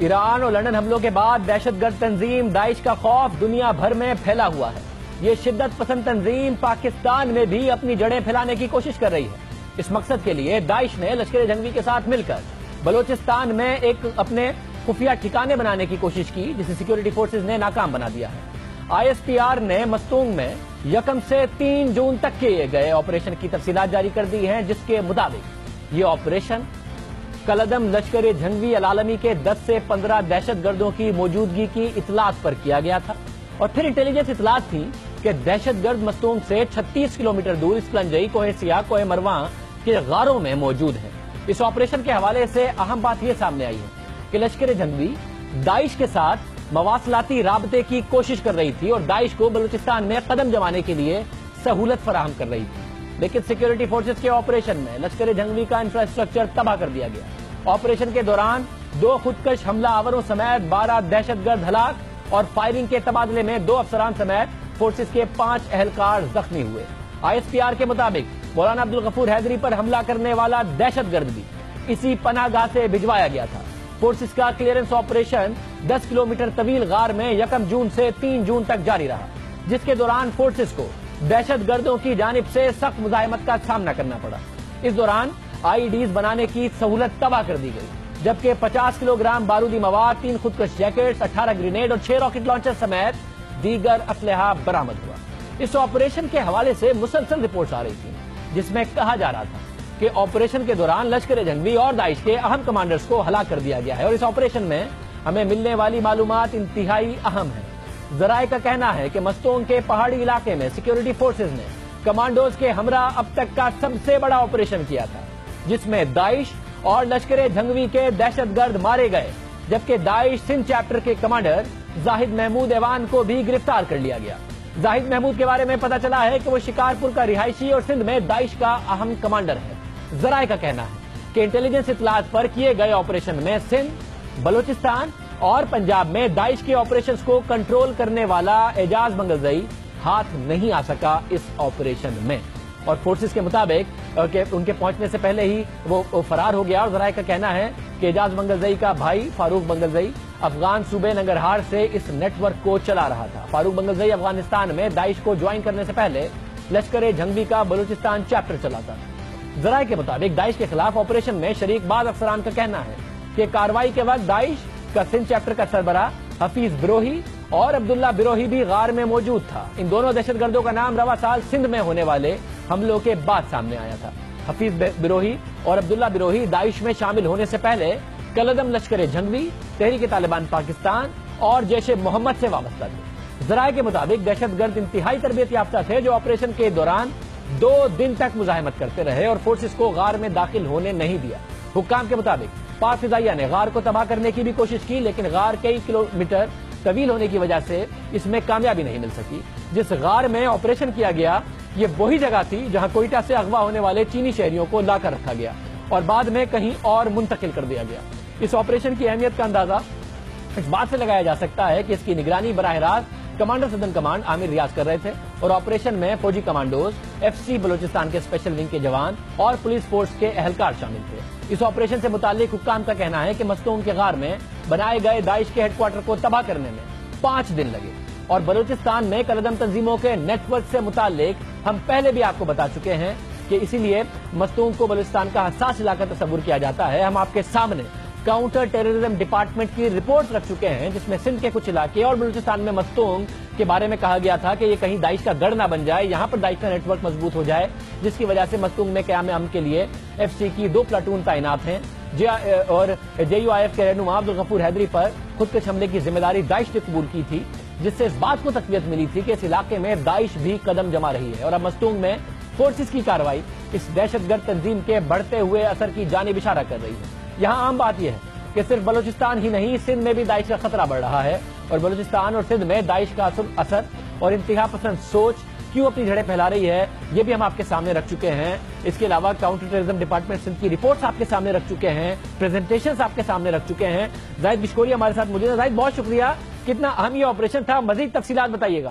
ایران اور لندن حملوں کے بعد دہشت گرد تنظیم داعش کا خوف دنیا بھر میں پھیلا ہوا ہے۔ یہ شدت پسند تنظیم پاکستان میں بھی اپنی جڑیں پھیلانے کی کوشش کر رہی ہے۔ اس مقصد کے لیے داعش نے لشکر جنگی کے ساتھ مل کر بلوچستان میں ایک اپنے خفیہ ٹھکانے بنانے کی کوشش کی، جسے سیکیورٹی فورسز نے ناکام بنا دیا ہے۔ ISPR نے مستونگ میں 1 سے 3 جون تک کیے گئے آپریشن کی تفصیلات جاری کر دی ہیں، جس کے مطابق یہ آپریشن کالعدم لشکر جنگی العالمی کے 10 سے 15 دہشت گردوں کی موجودگی کی اطلاعات پر کیا گیا تھا، اور پھر انٹیلیجنس اطلاعات تھی کہ دہشت گرد مستونگ سے 36 کلومیٹر دور اسپلنجئی، کوہ سیاہ، کوہ مرواں کے غاروں میں موجود ہیں۔ اس آپریشن کے حوالے سے اہم بات یہ سامنے آئی ہے کہ لشکر جنگی داعش کے ساتھ مواصلاتی رابطے کی کوشش کر رہی تھی اور داعش کو بلوچستان میں قدم جمانے کے لیے سہولت فراہم کر رہی تھی، لیکن سیکیورٹی فورسز کے آپریشن میں لشکر جنگی کا انفراسٹرکچر تباہ کر دیا گیا۔ آپریشن کے دوران 2 خودکش حملہ آوروں سمیت 12 دہشت گرد ہلاک اور فائرنگ کے تبادلے میں 2 افسران سمیت فورسز کے 5 اہلکار زخمی ہوئے۔ ISPR کے مطابق مولانا عبدالغفور حیدری پر حملہ کرنے والا دہشت گرد بھی اسی پناہ گاہ سے بھجوایا گیا تھا۔ فورسز کا کلیئرنس آپریشن 10 کلومیٹر طویل غار میں 1 جون سے 3 جون تک جاری رہا، جس کے دوران فورسز کو دہشت گردوں کی جانب سے سخت مزاحمت کا سامنا کرنا پڑا۔ اس دوران IEDs بنانے کی سہولت تباہ کر دی گئی، جبکہ 50 کلو گرام بارودی مواد، 3 خودکش جیکٹس، 18 گرینیڈ اور 6 راکٹ لانچر سمیت دیگر اسلحہ برآمد ہوا۔ اس آپریشن کے حوالے سے مسلسل رپورٹس آ رہی تھی، جس میں کہا جا رہا تھا کہ آپریشن کے دوران لشکر جنگی اور داعش کے اہم کمانڈرز کو ہلاک کر دیا گیا ہے، اور اس آپریشن میں ہمیں ملنے والی معلومات انتہائی اہم ہیں۔ ذرائع کا کہنا ہے کہ مستونگ کے پہاڑی علاقے میں سیکیورٹی فورسز نے کمانڈوز کے ہمراہ اب تک کا سب سے بڑا آپریشن کیا تھا، جس میں داعش اور لشکر جنگی کے دہشت گرد مارے گئے، جبکہ داعش سندھ چیپٹر کے کمانڈر زاہد محمود ایوان کو بھی گرفتار کر لیا گیا۔ زاہد محمود کے بارے میں پتا چلا ہے کہ وہ شکارپور کا رہائشی اور سندھ میں داعش کا اہم کمانڈر ہے۔ ذرائع کا کہنا ہے کہ انٹیلیجنس اطلاعات پر کیے گئے آپریشن میں سندھ، بلوچستان اور پنجاب میں داعش کے آپریشنز کو کنٹرول کرنے والا اعجاز منگلزئی ہاتھ نہیں آ سکا اس آپریشن میں، اور فورسز کے مطابق کہ ان کے پہنچنے سے پہلے ہی وہ فرار ہو گیا۔ اور ذرائع کا کہنا ہے کہ اعجاز منگلزئی کا بھائی فاروق منگلزئی افغان صوبے ننگرہار سے اس نیٹ ورک کو چلا رہا تھا۔ فاروق منگلزئی افغانستان میں داعش کو جوائن کرنے سے پہلے لشکر جنگی کا بلوچستان چیپٹر چلاتا تھا۔ ذرائع کے مطابق داعش کے خلاف آپریشن میں شریک بعض افسران کا کہنا ہے کہ کارروائی کے وقت داعش کا سندھ چیپٹر کا سربراہ حفیظ بروہی اور عبداللہ بروہی بھی غار میں موجود تھا۔ ان دونوں دہشت گردوں کا نام رواں سال سندھ میں ہونے والے حملوں کے بعد سامنے آیا تھا۔ حفیظ بروہی اور عبداللہ بروہی داعش میں شامل ہونے سے پہلے کالعدم لشکر جنگی، تحریک طالبان پاکستان اور جیش محمد سے وابستہ تھے۔ ذرائع کے مطابق دہشت گرد انتہائی تربیت یافتہ تھے، جو آپریشن کے دوران 2 دن تک مزاحمت کرتے رہے اور فورسز کو غار میں داخل ہونے نہیں دیا۔ حکام کے مطابق پاک فضائیہ نے غار کو تباہ کرنے کی بھی کوشش کی، لیکن غار کئی کلومیٹر طویل ہونے کی وجہ سے اس میں کامیابی نہیں مل سکی۔ جس غار میں آپریشن کیا گیا یہ وہی جگہ تھی جہاں کوئٹہ سے اغوا ہونے والے چینی شہریوں کو لا کر رکھا گیا اور بعد میں کہیں اور منتقل کر دیا گیا۔ اس آپریشن کی اہمیت کا اندازہ اس بات سے لگایا جا سکتا ہے کہ اس کی نگرانی براہ راست کمانڈر سدن کمانڈ عامر ریاض کر رہے تھے، اور آپریشن میں فوجی کمانڈوز، FC بلوچستان کے اسپیشل ونگ کے جوان اور پولیس فورس کے اہلکار شامل تھے۔ اس آپریشن سے متعلق حکام کا کہنا ہے کہ مستونگ کے غار میں بنائے گئے داعش کے ہیڈ کوارٹر کو تباہ کرنے میں 5 دن لگے، اور بلوچستان میں کالعدم تنظیموں کے نیٹ ورک سے متعلق ہم پہلے بھی آپ کو بتا چکے ہیں کہ اسی لیے مستونگ کو بلوچستان کا حساس علاقہ تصور کیا جاتا ہے۔ ہم آپ کے سامنے کاؤنٹر ٹیررزم ڈپارٹمنٹ کی رپورٹ رکھ چکے ہیں، جس میں سندھ کے کچھ علاقے اور بلوچستان میں مستونگ کے بارے میں کہا گیا تھا کہ یہ کہیں داعش کا گڑھ نہ بن جائے، یہاں پر داعش کا نیٹ ورک مضبوط ہو جائے، جس کی وجہ سے مستونگ میں قیام امن کے لیے FC کی 2 پلاٹون تعینات ہیں، اور JUIF کے رہنما عبدالغفور حیدری پر خودکش حملے کی ذمہ داری داعش نے قبول کی تھی، جس سے اس بات کو تقویت ملی تھی کہ اس علاقے میں داعش بھی قدم جما رہی ہے، اور اب مستونگ میں فورسز کی کارروائی اس دہشت گرد تنظیم کے بڑھتے ہوئے اثر کی جانب اشارہ کر رہی ہے۔ یہاں عام بات یہ ہے کہ صرف بلوچستان ہی نہیں، سندھ میں بھی داعش کا خطرہ بڑھ رہا ہے، اور بلوچستان اور سندھ میں داعش کا اثر اور انتہا پسند سوچ کیوں اپنی جڑیں پھیلا رہی ہے، یہ بھی ہم آپ کے سامنے رکھ چکے ہیں۔ اس کے علاوہ کاؤنٹر ٹیررزم ڈپارٹمنٹ سندھ کی رپورٹس آپ کے سامنے رکھ چکے ہیں، پریزنٹیشنز آپ کے سامنے رکھ چکے ہیں۔ زاہد بشکوری ہمارے ساتھ موجود ہیں۔ زاہد، بہت شکریہ، کتنا اہم یہ آپریشن تھا، مزید تفصیلات بتائیے گا۔